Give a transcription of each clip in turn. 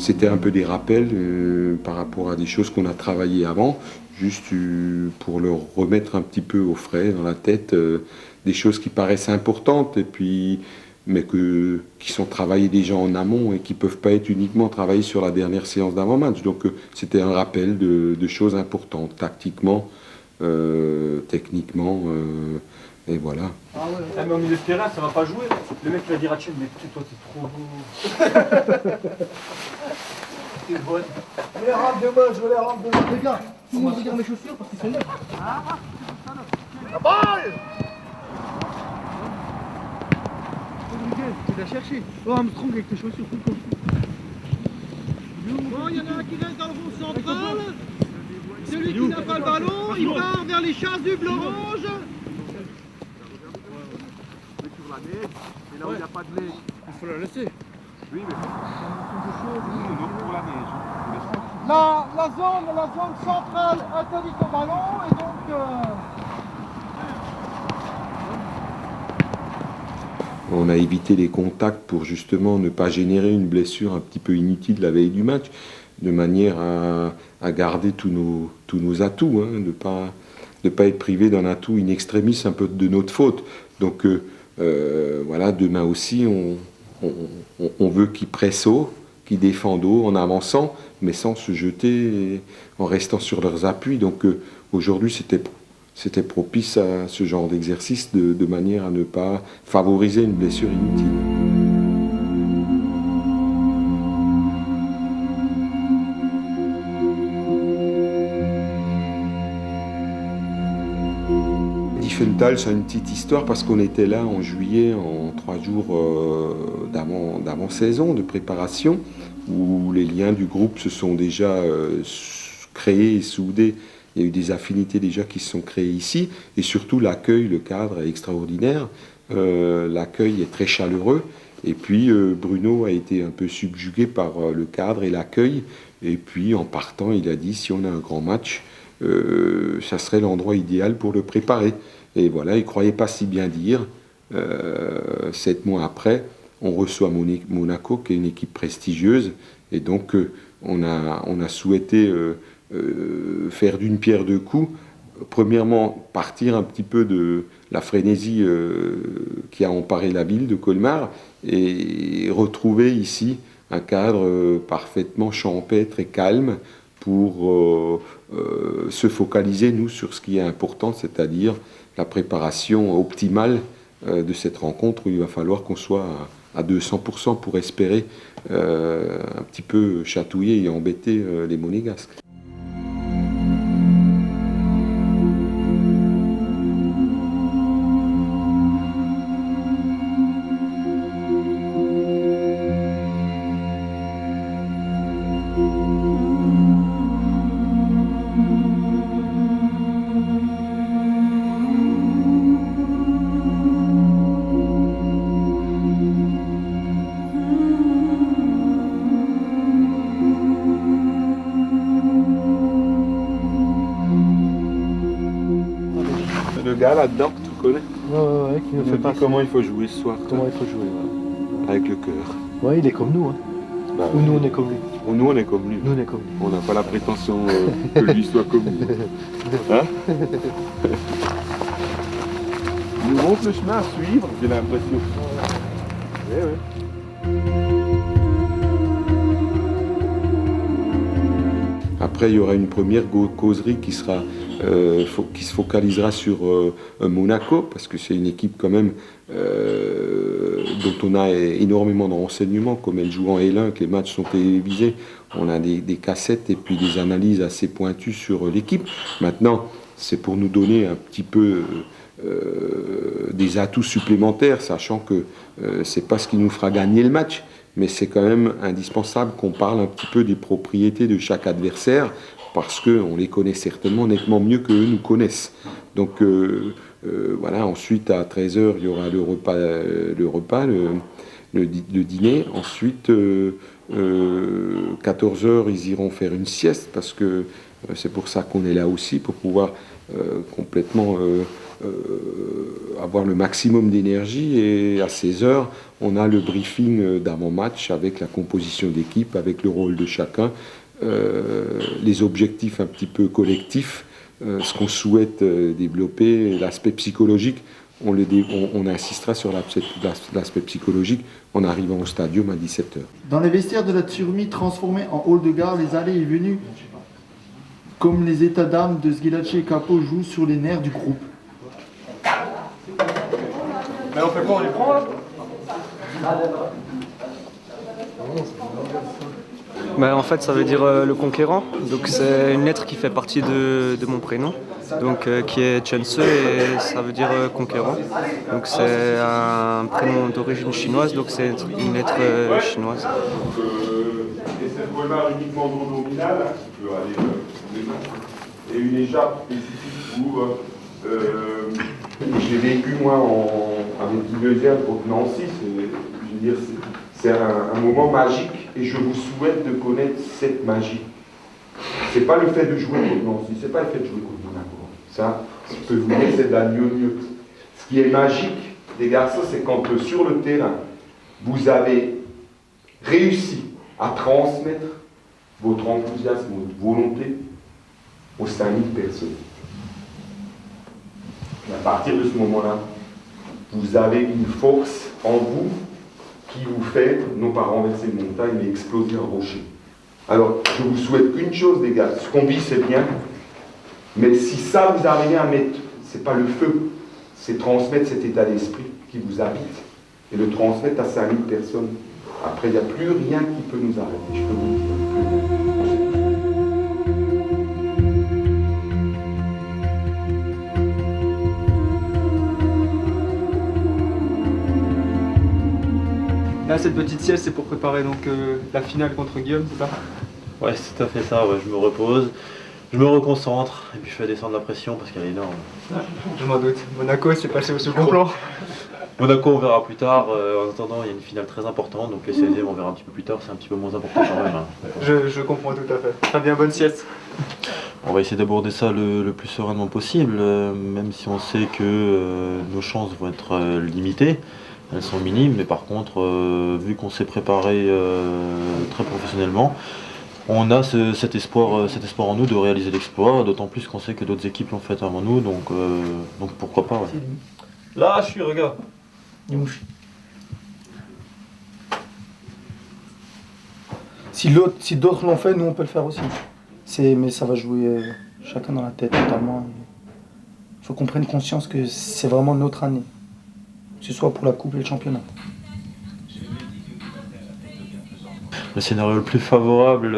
C'était un peu des rappels par rapport à des choses qu'on a travaillées avant, juste pour leur remettre un petit peu au frais dans la tête des choses qui paraissent importantes et puis mais qui sont travaillées déjà en amont et qui ne peuvent pas être uniquement travaillées sur la dernière séance d'avant-match. Donc c'était un rappel de choses importantes, tactiquement, techniquement, et voilà. Ah ouais, ouais. Mais au milieu de terrain, ça va pas jouer. Le mec il va dire à Chen, mais putain, toi t'es trop beau. T'es bonne. Je les rentre demain, je les rentre demain. Les gars, tout le monde regarde mes chaussures parce qu'ils sont neufs. La balle! Tu l'as cherché. Oh, Armstrong avec tes chaussures tout le temps. Bon, il y en a un qui reste dans le rond central. Celui qui n'a pas le ballon, il part vers les chasubles orange. Sur la neige, et là où il n'y a pas de neige. Il faut la laisser. Oui, mais non, pour la neige. La zone centrale interdite au ballon, et donc... On a évité les contacts pour justement ne pas générer une blessure un petit peu inutile la veille du match, de manière à garder tous nos atouts, hein, de pas être privé d'un atout in extremis un peu de notre faute. Donc voilà, demain aussi, on veut qu'ils pressent haut, qu'ils défendent haut en avançant, mais sans se jeter, en restant sur leurs appuis. Donc aujourd'hui, c'était propice à ce genre d'exercice de manière à ne pas favoriser une blessure inutile. Diefenthal, c'est une petite histoire parce qu'on était là en juillet, en 3 jours d'avant-saison, de préparation, où les liens du groupe se sont déjà créés et soudés. Il y a eu des affinités déjà qui se sont créées ici, et surtout l'accueil, le cadre est extraordinaire. L'accueil est très chaleureux, et puis Bruno a été un peu subjugué par le cadre et l'accueil, et puis en partant, il a dit si on a un grand match, ça serait l'endroit idéal pour le préparer. Et voilà, il ne croyait pas si bien dire. 7 mois après, on reçoit Monaco, qui est une équipe prestigieuse, et donc on a souhaité faire d'une pierre deux coups. Premièrement, partir un petit peu de la frénésie qui a emparé la ville de Colmar et retrouver ici un cadre parfaitement champêtre et calme pour se focaliser, nous, sur ce qui est important, c'est-à-dire la préparation optimale de cette rencontre où il va falloir qu'on soit à 200% pour espérer un petit peu chatouiller et embêter les Monégasques. Le gars là-dedans que tu connais, Ouais, qui il nous dit comment il faut jouer ce soir. Comment il faut jouer, ouais. Avec le cœur. Ouais, il est comme nous, hein. Bah, Ou nous, on est comme lui. nous on est comme lui. Nous, on est comme lui. On n'a pas la prétention que lui soit comme nous. Hein? Il nous montre le chemin à suivre, j'ai l'impression. Ouais, ouais. Après, il y aura une première causerie qui se focalisera sur Monaco, parce que c'est une équipe quand même dont on a énormément de renseignements, comme elle joue en L1, que les matchs sont télévisés. On a des cassettes et puis des analyses assez pointues sur l'équipe. Maintenant, c'est pour nous donner un petit peu des atouts supplémentaires, sachant que c'est pas ce qui nous fera gagner le match, mais c'est quand même indispensable qu'on parle un petit peu des propriétés de chaque adversaire, parce qu'on les connaît certainement nettement mieux qu'eux nous connaissent. Donc voilà, ensuite à 13h, il y aura le dîner. Ensuite, 14h, ils iront faire une sieste, parce que C'est pour ça qu'on est là aussi, pour pouvoir complètement avoir le maximum d'énergie. Et à 16h, on a le briefing d'avant-match avec la composition d'équipe, avec le rôle de chacun, les objectifs un petit peu collectifs, ce qu'on souhaite développer, l'aspect psychologique. On insistera sur l'aspect psychologique en arrivant au stadium à 17h. Dans les vestiaires de la Turmie transformés en hall de gare, les allées et venues, comme les états d'âme de Sghiacci et Capo, jouent sur les nerfs du groupe. Mais on fait quoi, on les prend là? Ben, en fait, ça veut dire le conquérant. Donc c'est une lettre qui fait partie de mon prénom, donc qui est Chense et ça veut dire conquérant. Donc c'est un prénom d'origine chinoise, donc c'est une lettre chinoise. Et cette poema uniquement non nominale, qui peut aller et une écharpe spécifique pour. J'ai vécu moi avec Guy Lezière pour Nancy, c'est un moment magique et je vous souhaite de connaître cette magie. C'est pas le fait de jouer contre Nancy, c'est pas le fait de jouer contre Monaco. Ça, je peux vous dire, c'est de la mieux. Ce qui est magique, les garçons, c'est quand sur le terrain, vous avez réussi à transmettre votre enthousiasme, votre volonté aux 5000 personnes. Et à partir de ce moment-là, vous avez une force en vous qui vous fait, non pas renverser une montagne, mais exploser un rocher. Alors, je vous souhaite qu'une chose, les gars, ce qu'on vit, c'est bien, mais si ça, vous arrivez à mettre, c'est pas le feu, c'est transmettre cet état d'esprit qui vous habite, et le transmettre à 5000 personnes. Après, il n'y a plus rien qui peut nous arrêter, je peux vous le dire. Là, cette petite sieste, c'est pour préparer donc la finale contre Guillaume, c'est ça? Ouais, c'est tout à fait ça. Ouais. Je me repose, je me reconcentre et puis je fais descendre la pression parce qu'elle est énorme. Je m'en doute. Monaco, c'est passé au second plan. Monaco, on verra plus tard. En attendant, il y a une finale très importante, donc les 16e, on verra un petit peu plus tard. C'est un petit peu moins important quand même. Hein. Je comprends tout à fait. Très bien, bonne sieste. On va essayer d'aborder ça le plus sereinement possible, même si on sait que nos chances vont être limitées. Elles sont minimes, mais par contre, vu qu'on s'est préparé très professionnellement, on a cet espoir en nous de réaliser l'exploit, d'autant plus qu'on sait que d'autres équipes l'ont fait avant nous, donc pourquoi pas. Ouais. Là, je suis, regarde. Si d'autres l'ont fait, nous on peut le faire aussi. Mais ça va jouer chacun dans la tête totalement. Il faut qu'on prenne conscience que c'est vraiment notre année. Que ce soit pour la coupe et le championnat. Le scénario le plus favorable,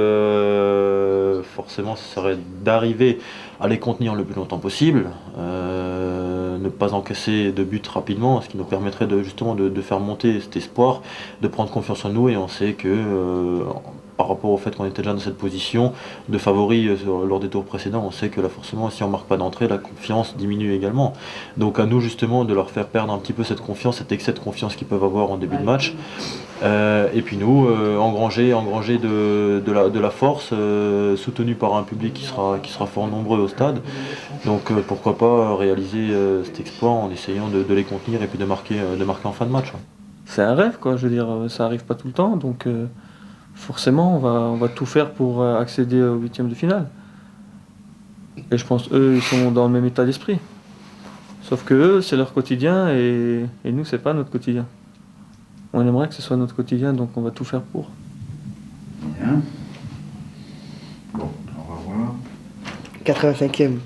forcément, ce serait d'arriver à les contenir le plus longtemps possible, ne pas encaisser de buts rapidement, ce qui nous permettrait justement de faire monter cet espoir, de prendre confiance en nous, et on sait que par rapport au fait qu'on était déjà dans cette position de favori lors des tours précédents, on sait que là forcément si on ne marque pas d'entrée, la confiance diminue également. Donc à nous justement de leur faire perdre un petit peu cette confiance, cet excès de confiance qu'ils peuvent avoir en début de match. Et puis nous, engranger de la force, soutenu par un public qui sera fort nombreux au stade. Donc pourquoi pas réaliser cet exploit en essayant de les contenir et puis de marquer en fin de match. Ouais. C'est un rêve, quoi. Je veux dire, ça arrive pas tout le temps, donc forcément, on va tout faire pour accéder au 8e de finale. Et je pense eux, ils sont dans le même état d'esprit. Sauf que eux, c'est leur quotidien et nous, c'est pas notre quotidien. On aimerait que ce soit notre quotidien, donc on va tout faire pour. Bien. Bon, on va voir. 85e,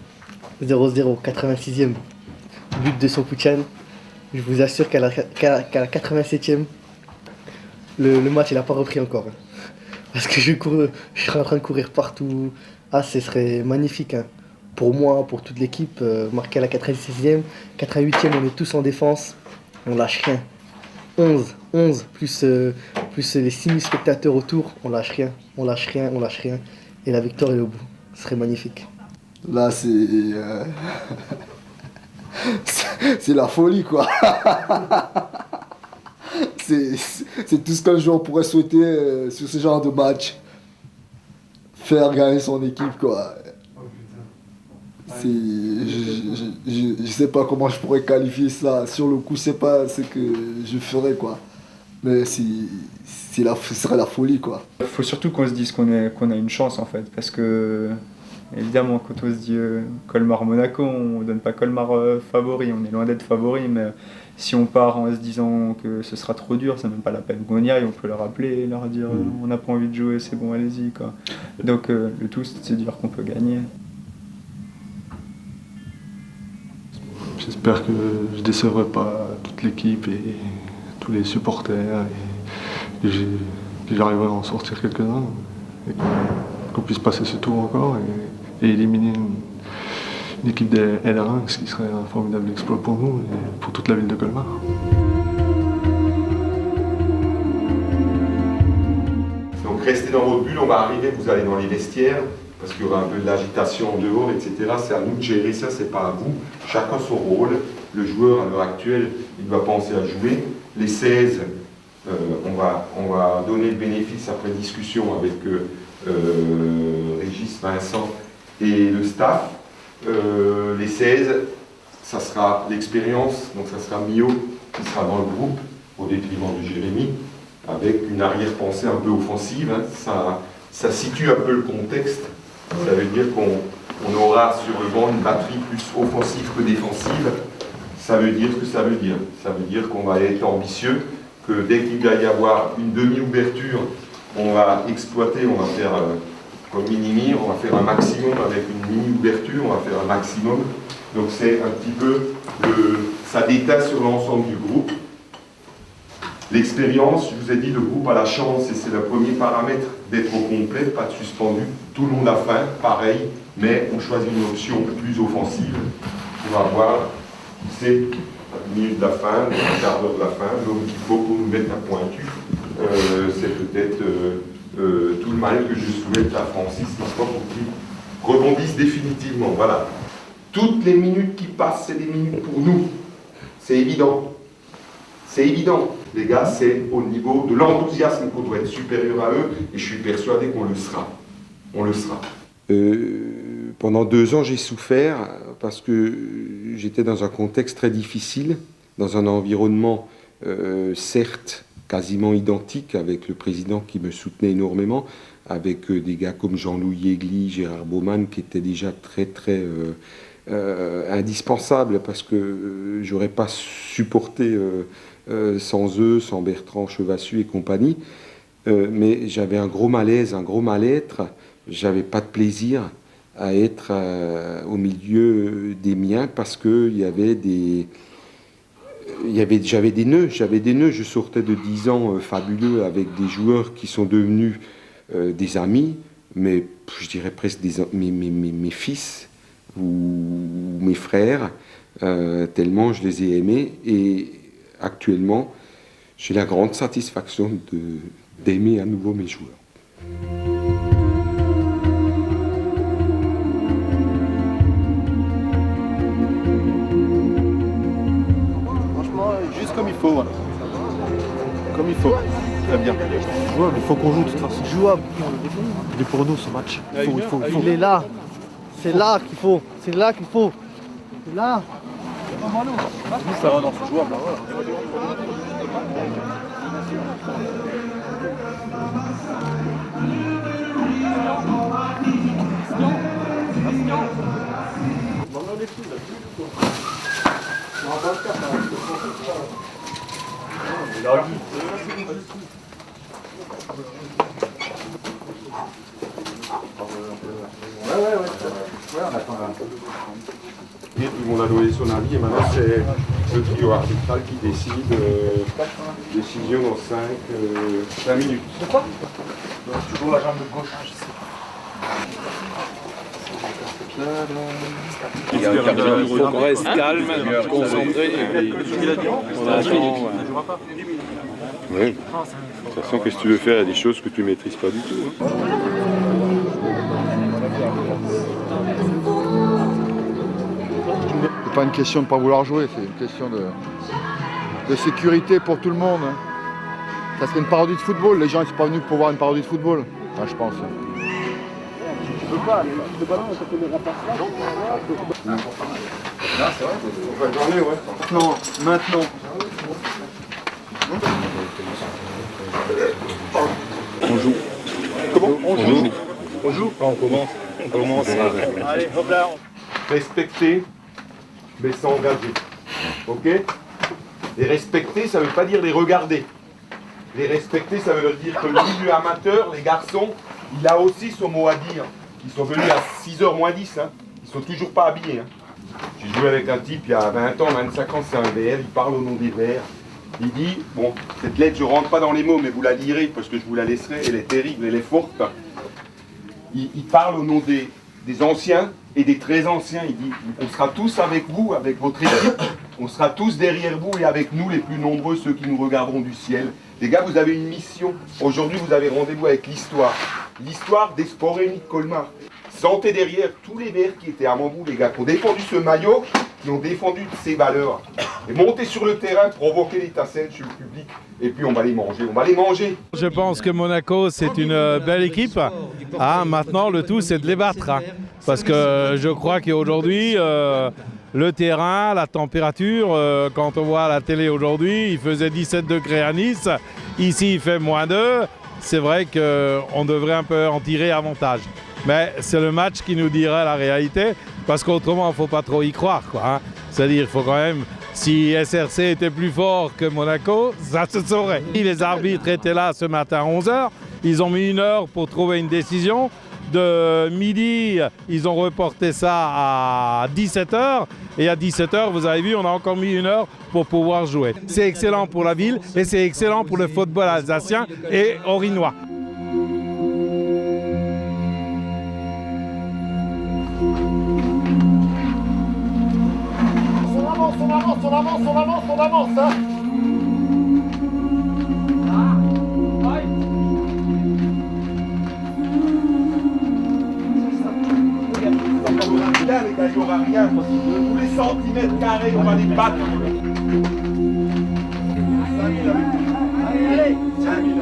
0-0, 86e, but de Sokouchan. Je vous assure qu'à la 87e, le match il n'a pas repris encore. Hein. Parce que je suis en train de courir partout. Ah, ce serait magnifique. Hein. Pour moi, pour toute l'équipe, marqué à la 86e, 88e, on est tous en défense. On lâche rien. 11, plus les 6000 spectateurs autour, on lâche rien. Et la victoire est au bout. Ce serait magnifique. Là, c'est la folie, quoi. C'est tout ce qu'un joueur pourrait souhaiter sur ce genre de match. Faire gagner son équipe, quoi. Je sais pas comment je pourrais qualifier ça. Sur le coup, c'est pas ce que je ferais, quoi. Mais ce serait la folie, quoi. Il faut surtout qu'on se dise qu'on a une chance, en fait, parce que évidemment, quand on se dit Colmar-Monaco, on ne donne pas Colmar favori, on est loin d'être favori, mais si on part en se disant que ce sera trop dur, c'est même pas la peine qu'on y aille, on peut leur appeler et leur dire on n'a pas envie de jouer, c'est bon, allez-y, quoi. Donc le tout, c'est de se dire qu'on peut gagner. J'espère que je décevrai pas toute l'équipe et tous les supporters et que j'arriverai à en sortir quelques-uns et qu'on puisse passer ce tour encore et éliminer une équipe des LR1, ce qui serait un formidable exploit pour nous et pour toute la ville de Colmar. Donc restez dans votre bulle, on va arriver, vous allez dans les vestiaires, parce qu'il y aura un peu de l'agitation en dehors, etc. C'est à nous de gérer ça, c'est pas à vous. Chacun son rôle. Le joueur, à l'heure actuelle, il doit penser à jouer. Les 16, on va donner le bénéfice après discussion avec Régis, Vincent et le staff. Les 16, ça sera l'expérience, donc ça sera Mio qui sera dans le groupe, au détriment de Jérémy, avec une arrière-pensée un peu offensive. Hein. Ça situe un peu le contexte. Ça veut dire qu'on aura sur le banc une batterie plus offensive que défensive. Ça veut dire ce que ça veut dire. Ça veut dire qu'on va être ambitieux, que dès qu'il va y avoir une demi-ouverture, on va exploiter, on va faire comme Minimi, on va faire un maximum avec une mini-ouverture, on va faire un maximum. Donc c'est un petit peu, ça déteint sur l'ensemble du groupe. L'expérience, je vous ai dit, le groupe a la chance, et c'est le premier paramètre, d'être au complet, pas de suspendu. Tout le monde a faim, pareil, mais on choisit une option plus offensive pour avoir, c'est à 10 minutes de la fin, un quart d'heure de la fin, donc il faut qu'on nous mette un pointu. C'est peut-être tout le mal que je souhaite à Francis, n'est-ce pas, pour qu'il rebondisse définitivement. Voilà. Toutes les minutes qui passent, c'est des minutes pour nous. C'est évident. C'est évident. Les gars, c'est au niveau de l'enthousiasme qu'on doit être supérieur à eux, et je suis persuadé qu'on le sera. On le sera. Pendant 2 ans, j'ai souffert parce que j'étais dans un contexte très difficile, dans un environnement, certes, quasiment identique, avec le président qui me soutenait énormément, avec des gars comme Jean-Louis Yegli, Gérard Baumann, qui étaient déjà très indispensables, parce que j'aurais pas supporté sans eux, sans Bertrand Chevassu et compagnie. Mais j'avais un gros malaise, un gros mal-être. J'avais pas de plaisir à être au milieu des miens, parce que j'avais des nœuds. Je sortais de 10 ans fabuleux avec des joueurs qui sont devenus des amis, mais je dirais presque mes fils ou mes frères, tellement je les ai aimés. Et actuellement, j'ai la grande satisfaction d'aimer à nouveau mes joueurs. Franchement, juste comme il faut. Voilà. Comme il faut. Très bien. Jouable, il faut qu'on joue de toute façon. Jouable. Il est pour nous ce match. Il faut. Il est là. C'est là qu'il faut. C'est là qu'il faut. C'est là. Ça va, non, c'est jouable. Tout le monde a donné son avis et maintenant c'est le trio arbitral qui décide. Décision dans 5 minutes. De quoi? Toujours la jambe gauche. Il faut qu'on reste calme, concentré et Oui. De toute façon, qu'est-ce que tu veux faire? Il y a des choses que tu ne maîtrises pas du tout. C'est pas une question de ne pas vouloir jouer, c'est une question de sécurité pour tout le monde. Ça serait une parodie de football, les gens ils sont pas venus pour voir une parodie de football, je pense. veux pas, le ballon, ça fait des rapaces là. Là, c'est vrai, on va journée, ouais. Non, maintenant. On joue. Comment on joue. On joue. On commence. On commence. Allez, hop là. Respecter, mais s'engager. Ok? Les respecter, ça ne veut pas dire les regarder. Les respecter, ça veut dire que le milieu amateur, les garçons, il a aussi son mot à dire. Ils sont venus à 6h moins 10, hein. Ils sont toujours pas habillés. Hein. J'ai joué avec un type il y a 20 ans, 25 ans, c'est un VR, il parle au nom des Verts. Il dit, bon, cette lettre, je ne rentre pas dans les mots, mais vous la lirez parce que je vous la laisserai, elle est terrible, elle est forte. Il parle au nom des anciens et des très anciens. Il dit, on sera tous avec vous, avec votre équipe, on sera tous derrière vous et avec nous, les plus nombreux, ceux qui nous regarderont du ciel. Les gars, vous avez une mission. Aujourd'hui, vous avez rendez-vous avec l'histoire. L'histoire des sports réunis de Colmar. Sentez derrière tous les Verts qui étaient avant vous, les gars, qui ont défendu ce maillot, qui ont défendu ces valeurs. Et montez sur le terrain, provoquez l'étincelle chez le public, et puis on va les manger, on va les manger. Je pense que Monaco, c'est une belle équipe. Ah, maintenant, le tout, c'est de les battre. Hein. Parce que je crois qu'aujourd'hui, le terrain, la température, quand on voit à la télé aujourd'hui, il faisait 17 degrés à Nice. Ici, il fait -2. C'est vrai qu'on devrait un peu en tirer avantage. Mais c'est le match qui nous dira la réalité, parce qu'autrement, il ne faut pas trop y croire, quoi, hein. C'est-à-dire, il faut quand même, si SRC était plus fort que Monaco, ça se saurait. Les arbitres étaient là ce matin à 11h, ils ont mis 1 heure pour trouver une décision. De midi, ils ont reporté ça à 17h, et à 17h, vous avez vu, on a encore mis 1 heure pour pouvoir jouer. C'est excellent pour la ville, et c'est excellent pour le football alsacien et orinois. On avance, hein. Là, les gars, il n'y aura rien. Tous les centimètres carrés, on va les battre. 5000 avec nous. Allez, 5000 avec nous.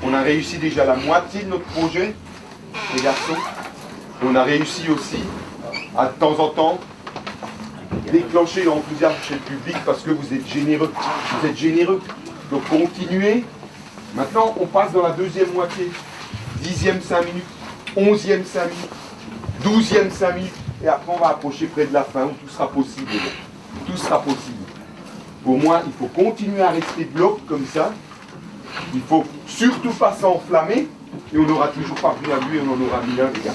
On a réussi déjà la moitié de notre projet, les garçons. On a réussi aussi à de temps en temps déclencher l'enthousiasme chez le public parce que vous êtes généreux. Vous êtes généreux. Donc continuez. Maintenant, on passe dans la deuxième moitié. 10e 5 minutes, 11e 5 minutes, 12e 5 minutes. Et après, on va approcher près de la fin où tout sera possible. Tout sera possible. Pour moi, il faut continuer à rester bloc comme ça. Il faut surtout pas s'enflammer et on n'aura toujours pas pris un but et on en aura mis un, les gars.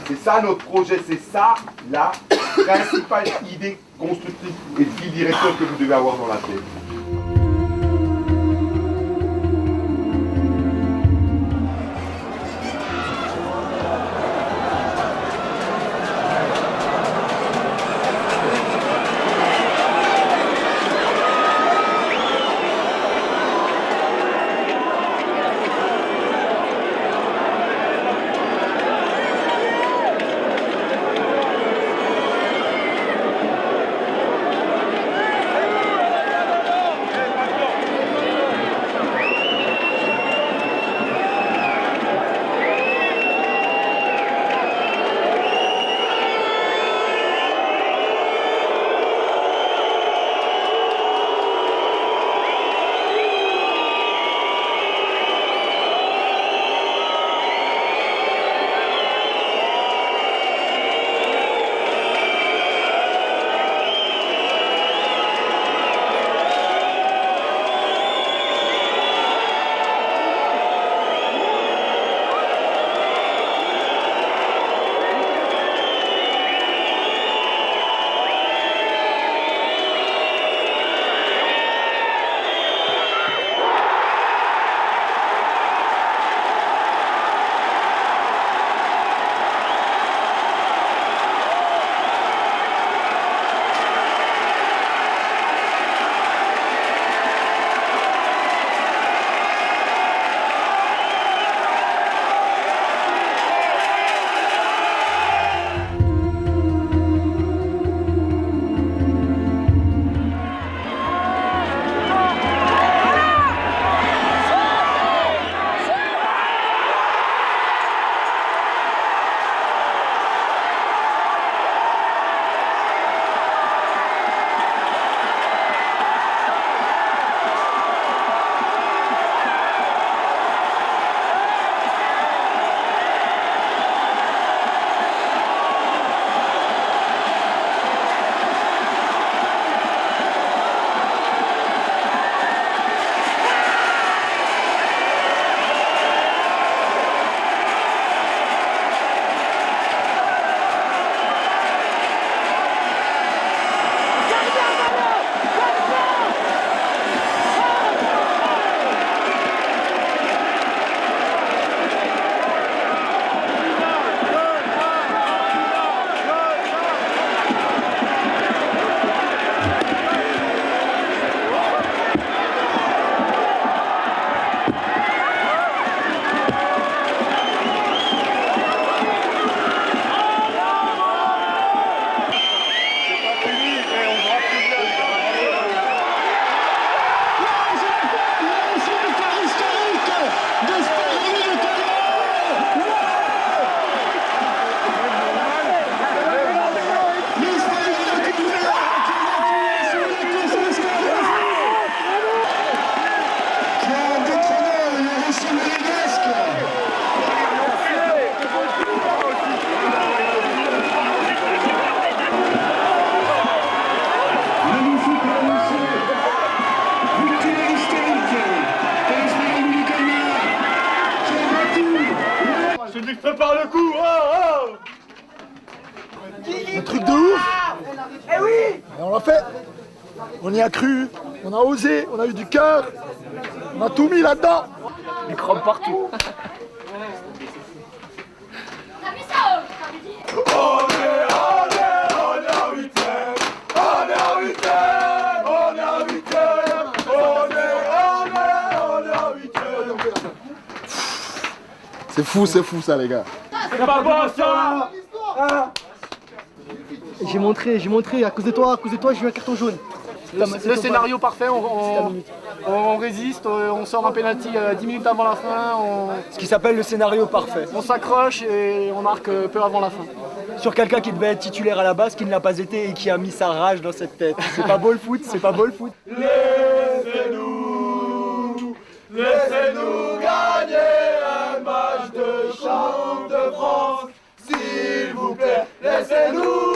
C'est ça notre projet, c'est ça la principale idée constructive et le fil directeur que vous devez avoir dans la tête. Un truc de ouf. Eh oui. Et on l'a fait. On y a cru, on a osé, on a eu du cœur. On a tout mis là-dedans. Microbes partout. C'est fou ça les gars. C'est pas bon ça. J'ai montré, à cause de toi, j'ai eu un carton jaune. Le scénario parfait, on résiste, on sort un penalty 10 minutes avant la fin. Ce qui s'appelle le scénario parfait. On s'accroche et on marque peu avant la fin. Sur quelqu'un qui devait être titulaire à la base, qui ne l'a pas été et qui a mis sa rage dans cette tête. C'est pas beau le foot, c'est pas beau le foot. Laissez-nous gagner un match de Champ de France, s'il vous plaît. Laissez-nous